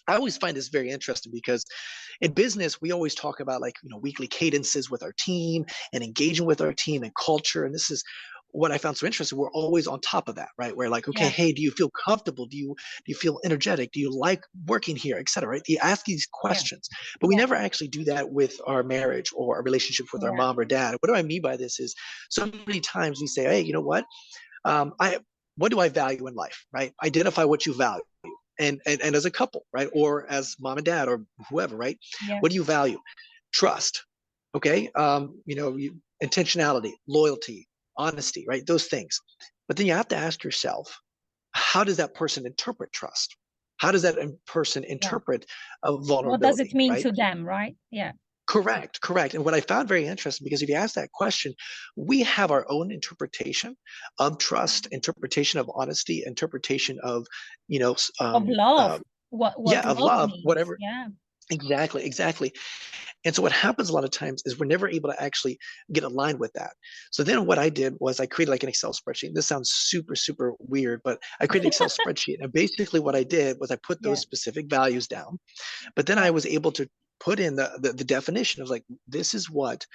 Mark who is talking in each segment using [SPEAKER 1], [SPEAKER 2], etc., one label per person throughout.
[SPEAKER 1] I always find this very interesting because in business, we always talk about like, weekly cadences with our team and engaging with our team and culture. And this is what I found so interesting. We're always on top of that, right? We're like, okay,
[SPEAKER 2] Yeah.
[SPEAKER 1] hey, do you feel comfortable? Do you feel energetic? Do you like working here, et cetera, right? You ask these
[SPEAKER 2] Yeah.
[SPEAKER 1] questions, but we
[SPEAKER 2] Yeah.
[SPEAKER 1] never actually do that with our marriage or our relationship with our
[SPEAKER 2] Yeah.
[SPEAKER 1] mom or dad. What do I mean by this is so many times we say, hey, you know what? I what do I value in life, right? Identify what you value. And as a couple, right? Or as mom and dad or whoever, right?
[SPEAKER 2] Yeah.
[SPEAKER 1] What do you value? Trust. Okay. Intentionality, loyalty, honesty, right? Those things. But then you have to ask yourself, how does that person interpret trust? How does that person
[SPEAKER 2] Yeah.
[SPEAKER 1] interpret a
[SPEAKER 2] What does it
[SPEAKER 1] vulnerability,
[SPEAKER 2] mean
[SPEAKER 1] right?
[SPEAKER 2] to them, right? Yeah.
[SPEAKER 1] Correct, correct. And what I found very interesting, because if you ask that question, we have our own interpretation of trust, interpretation of honesty, interpretation of, you know,
[SPEAKER 2] Of love. What
[SPEAKER 1] yeah, of
[SPEAKER 2] love
[SPEAKER 1] love,
[SPEAKER 2] means.
[SPEAKER 1] whatever.
[SPEAKER 2] Yeah.
[SPEAKER 1] Exactly, exactly. And so what happens a lot of times is we're never able to actually get aligned with that. So then what I did was I created like an Excel spreadsheet. This sounds super, super weird, but I created an Excel spreadsheet. And basically what I did was I put those
[SPEAKER 2] Yeah.
[SPEAKER 1] specific values down. But then
[SPEAKER 2] Yeah.
[SPEAKER 1] I was able to put in the definition of like, this is what,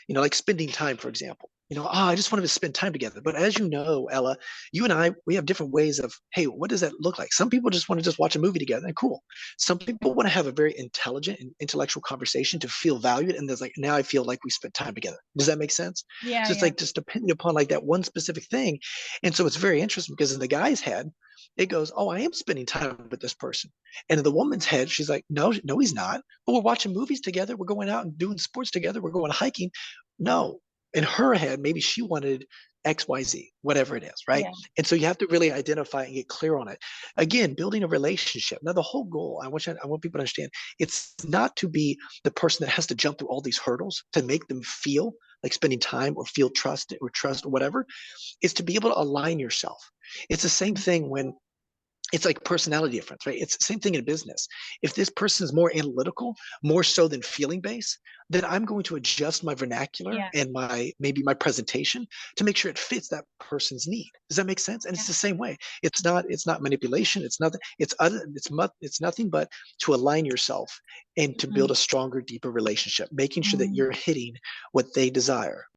[SPEAKER 1] like spending time, for example. I just wanted to spend time together. But as you know, Ella, you and I, we have different ways of, hey, what does that look like? Some people just want to just watch a movie together and cool. Some people want to have a very intelligent and intellectual conversation to feel valued. And there's like, now I feel like we spent time together. Does that make sense?
[SPEAKER 2] Yeah.
[SPEAKER 1] So it's
[SPEAKER 2] Yeah.
[SPEAKER 1] like just depending upon like that one specific thing. And so it's very interesting because in the guy's head, it goes, oh, I am spending time with this person. And in the woman's head, she's like, no, no, he's not. But we're watching movies together. We're going out and doing sports together. We're going hiking. No. In her head, maybe she wanted XYZ, whatever it is, right?
[SPEAKER 2] Yeah.
[SPEAKER 1] And so you have to really identify and get clear on it. Again, building a relationship. Now, the whole goal, I want people to understand, it's not to be the person that has to jump through all these hurdles to make them feel like spending time or feel trust or whatever. It's to be able to align yourself. It's the same thing when it's like personality difference, right? It's the same thing in business. If this person is more analytical, more so than feeling based, then I'm going to adjust my vernacular
[SPEAKER 2] Yeah.
[SPEAKER 1] and maybe my presentation to make sure it fits that person's need. Does that make sense? And it's
[SPEAKER 2] Yeah.
[SPEAKER 1] the same way. It's not manipulation. It's nothing. It's nothing but to align yourself and to build
[SPEAKER 2] Mm.
[SPEAKER 1] a stronger, deeper relationship, making sure that
[SPEAKER 2] Mm.
[SPEAKER 1] you're hitting what they desire.